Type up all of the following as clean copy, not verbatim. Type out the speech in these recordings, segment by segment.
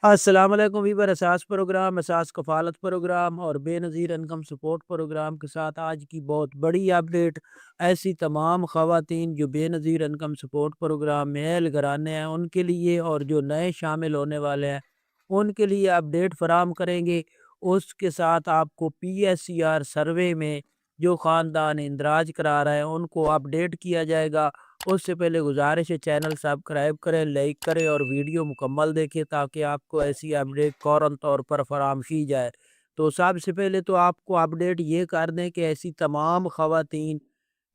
السلام علیکم ویور اساس پروگرام اساس کفالت پروگرام اور بے نظیر انکم سپورٹ پروگرام کے ساتھ آج کی بہت بڑی اپڈیٹ۔ ایسی تمام خواتین جو بے نظیر انکم سپورٹ پروگرام میں اہل گھرانے ہیں ان کے لیے اور جو نئے شامل ہونے والے ہیں ان کے لیے اپڈیٹ فراہم کریں گے۔ اس کے ساتھ آپ کو P S C R survey میں جو خاندان اندراج کرا رہے ہیں ان کو اپڈیٹ کیا جائے گا۔ اس سے پہلے گزارش ہے چینل سبسکرائب کریں، لائک کریں اور ویڈیو مکمل دیکھیں تاکہ آپ کو ایسی اپڈیٹ فوراً طور پر فراہم کی جائے۔ تو سب سے پہلے تو آپ کو اپڈیٹ یہ کر دیں کہ ایسی تمام خواتین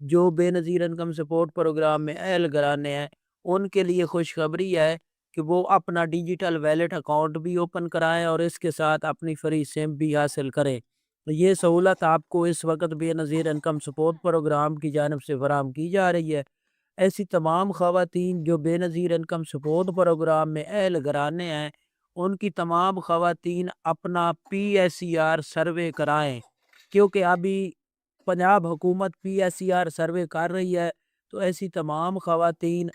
جو بے نظیر انکم سپورٹ پروگرام میں اہل گھرانے ہیں ان کے لیے خوشخبری ہے کہ وہ اپنا ڈیجیٹل ویلیٹ اکاؤنٹ بھی اوپن کرائیں اور اس کے ساتھ اپنی فری سم بھی حاصل کریں۔ یہ سہولت آپ کو اس وقت بے نظیر انکم سپورٹ پروگرام کی جانب سے فراہم کی جا رہی ہے۔ ایسی تمام خواتین جو بے نظیر انکم سپورٹ پروگرام میں اہل گھرانے ہیں ان کی تمام خواتین اپنا P S C R survey کرائیں، کیونکہ ابھی پنجاب حکومت P S C R survey کر رہی ہے۔ تو ایسی تمام خواتین،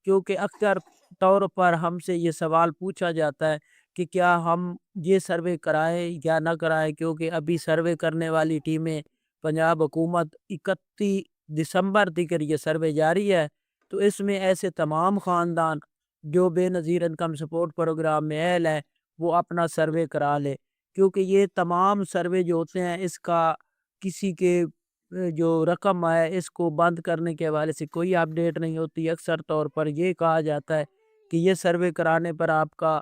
کیونکہ اکثر طور پر ہم سے یہ سوال پوچھا جاتا ہے کہ کیا ہم یہ سروے کرائیں یا نہ کرائیں، کیونکہ ابھی سروے کرنے والی ٹیمیں پنجاب حکومت 31 دسمبر تک یہ سروے جاری ہے۔ تو اس میں ایسے تمام خاندان جو بے نظیر انکم سپورٹ پروگرام میں اہل ہے وہ اپنا سروے کرا لے، کیونکہ یہ تمام سروے جو ہوتے ہیں اس کا کسی کے جو رقم ہے اس کو بند کرنے کے حوالے سے کوئی اپڈیٹ نہیں ہوتی۔ اکثر طور پر یہ کہا جاتا ہے کہ یہ سروے کرانے پر آپ کا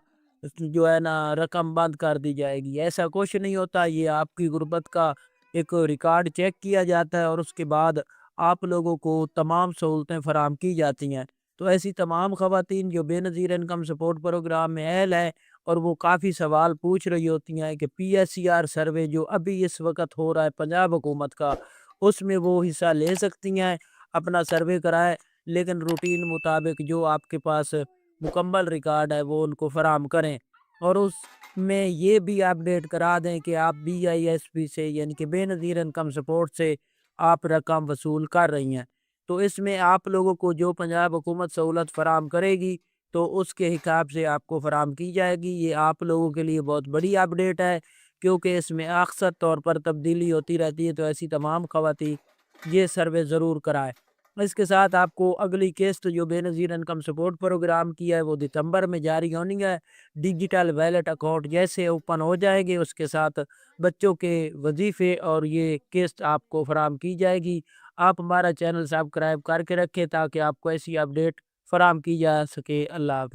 جو ہے نا رقم بند کر دی جائے گی۔ ایسا کچھ نہیں ہوتا، یہ آپ کی غربت کا ایک ریکارڈ چیک کیا جاتا ہے اور اس کے بعد آپ لوگوں کو تمام سہولتیں فراہم کی جاتی ہیں۔ تو ایسی تمام خواتین جو بے نظیر انکم سپورٹ پروگرام میں اہل ہے اور وہ کافی سوال پوچھ رہی ہوتی ہیں کہ P S C R survey جو ابھی اس وقت ہو رہا ہے پنجاب حکومت کا اس میں وہ حصہ لے سکتی ہیں، اپنا سروے کرائے، لیکن روٹین مطابق جو آپ کے پاس مکمل ریکارڈ ہے وہ ان کو فراہم کریں۔ اور اس میں یہ بھی اپڈیٹ کرا دیں کہ آپ بی آئی ایس پی سے یعنی کہ بے نظیر انکم سپورٹ سے آپ رقم وصول کر رہی ہیں۔ تو اس میں آپ لوگوں کو جو پنجاب حکومت سہولت فراہم کرے گی تو اس کے حساب سے آپ کو فراہم کی جائے گی۔ یہ آپ لوگوں کے لیے بہت بڑی اپڈیٹ ہے، کیونکہ اس میں اکثر طور پر تبدیلی ہوتی رہتی ہے۔ تو ایسی تمام خواتین یہ سروے ضرور کرائے۔ اس کے ساتھ آپ کو اگلی قسط جو بے نظیر انکم سپورٹ پروگرام کی ہے وہ دسمبر میں جاری ہونی ہے۔ ڈیجیٹل ویلیٹ اکاؤنٹ جیسے اوپن ہو جائے گی اس کے ساتھ بچوں کے وظیفے اور یہ قسط آپ کو فراہم کی جائے گی۔ آپ ہمارا چینل سبسکرائب کر کے رکھیں تاکہ آپ کو ایسی اپڈیٹ فراہم کی جا سکے۔ اللہ حافظ۔